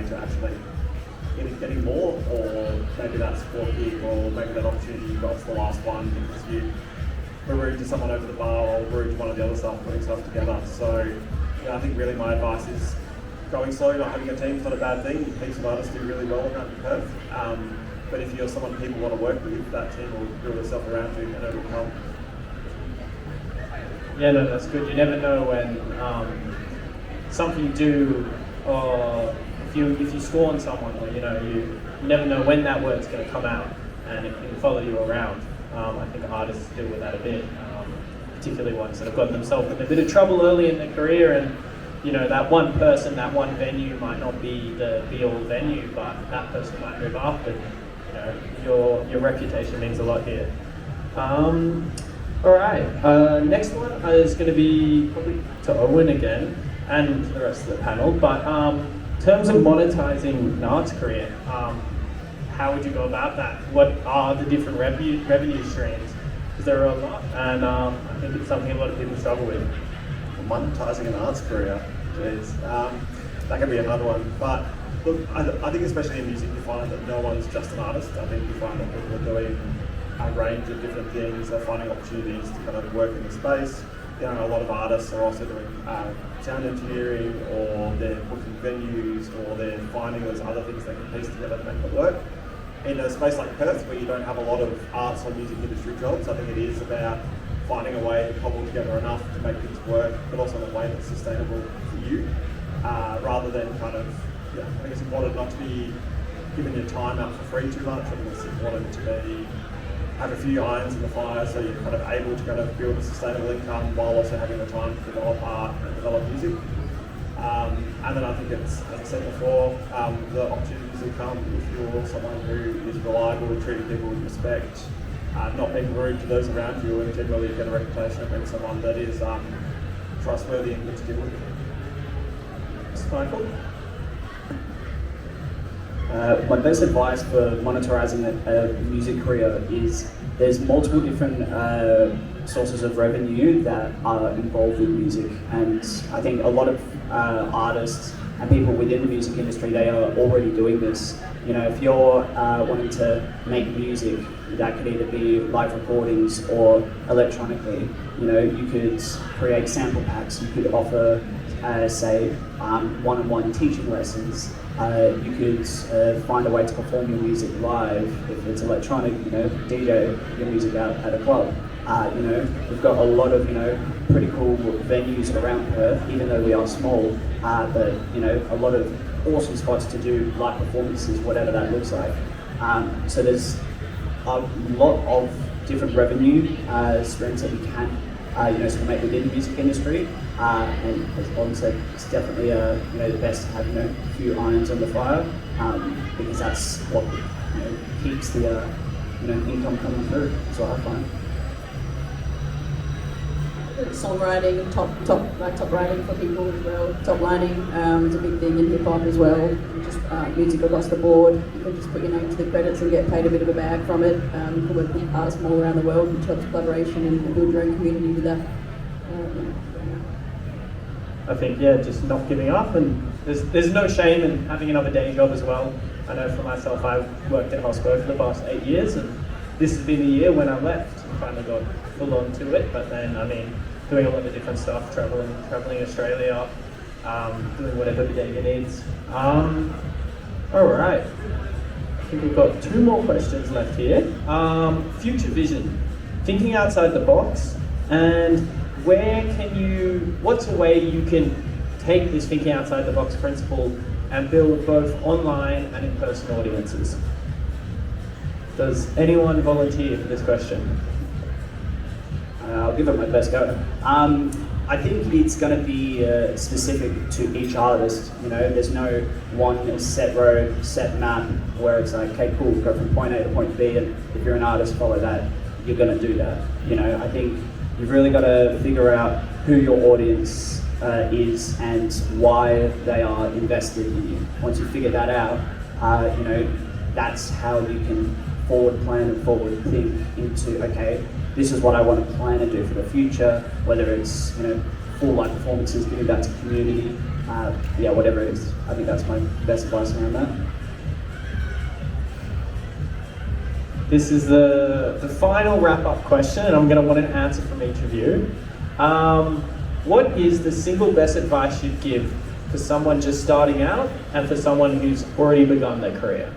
to actually getting more, or maybe that's forking, or maybe that opportunity you got for the last one because you were rude to someone over the bar or rude to one of the other staff putting stuff together. So I think really my advice is going slow. Not having a team is not a bad thing. Heaps of artists do really well around Perth. But if you're someone people want to work with, that team will build itself around you and it'll come. Yeah, no, that's good. You never know when something you do, or if you scorn someone, or you never know when that word's going to come out and it can follow you around. I think artists deal with that a bit, particularly ones that have gotten themselves in a bit of trouble early in their career, and that one person, that one venue might not be the be-all venue, but that person might move up, and your reputation means a lot here. All right, next one is going to be probably to Owen again, and the rest of the panel, but in terms of monetizing an arts career, how would you go about that? What are the different revenue streams? Because there are a lot, and I think it's something a lot of people struggle with. Monetizing an arts career, geez, that can be another one. But look, I think especially in music you find that no one's just an artist. I think you find that people are doing a range of different things. They're finding opportunities to kind of work in the space. A lot of artists are also doing sound engineering, or they're booking venues, or they're finding those other things they can piece together to make it work. In a space like Perth, where you don't have a lot of arts or music industry jobs, I think it is about finding a way to cobble together enough to make things work, but also in a way that's sustainable for you, rather than kind of, I guess, important not to be giving your time out for free too much. I think it's important to have a few irons in the fire, so you're kind of able to kind of build a sustainable income while also having the time to develop art and develop music. And then I think it's, as I said before, the opportunities will come if you're someone who is reliable, treating people with respect, not being rude to those around you, and generally get a reputation of being someone that is trustworthy and good to deal with. Michael? My best advice for monetizing a music career is there's multiple different sources of revenue that are involved with music, and I think a lot of artists and people within the music industry, they are already doing this. If you're wanting to make music, that could either be live recordings or electronically. You could create sample packs, you could offer say one-on-one teaching lessons. You could find a way to perform your music live. If it's electronic, DJ your music out at a club. We've got a lot of pretty cool venues around Perth, even though we are small. But a lot of awesome spots to do live performances, whatever that looks like. So there's a lot of different revenue streams that we can sort of make within the music industry. And as Owen said, it's definitely the best to have a few irons on the fire, because that's what keeps the income coming through. That's what I find. Songwriting, top writing for people as well. Top lining is a big thing in hip hop as well. Just music across the board. You can just put your name to the credits and get paid a bit of a bag from it. You can work with artists from all around the world, which helps collaboration and build your own community with that. I think, just not giving up, and there's no shame in having another day job as well. I know for myself, I've worked at Hospo for the past 8 years, and this has been the year when I left and kind of got full on to it. But then, doing a lot of different stuff, traveling Australia, doing whatever the day needs. All right, I think we've got 2 more questions left here. Future vision, thinking outside the box, and what's a way you can take this thinking outside the box principle and build both online and in-person audiences? Does anyone volunteer for this question? I'll give it my best go. I think it's going to be specific to each artist. There's no one set road, set map where it's like, okay, cool, go from point A to point B, and if you're an artist, follow that. You're going to do that. I think you've really got to figure out who your audience is and why they are invested in you. Once you figure that out, that's how you can forward plan and forward think into, okay, this is what I want to plan to do for the future, whether it's full live performances, giving back to the community, yeah, whatever it is. I think that's my best advice around that. This is the final wrap-up question, and I'm going to want an answer from each of you. What is the single best advice you'd give for someone just starting out and for someone who's already begun their career?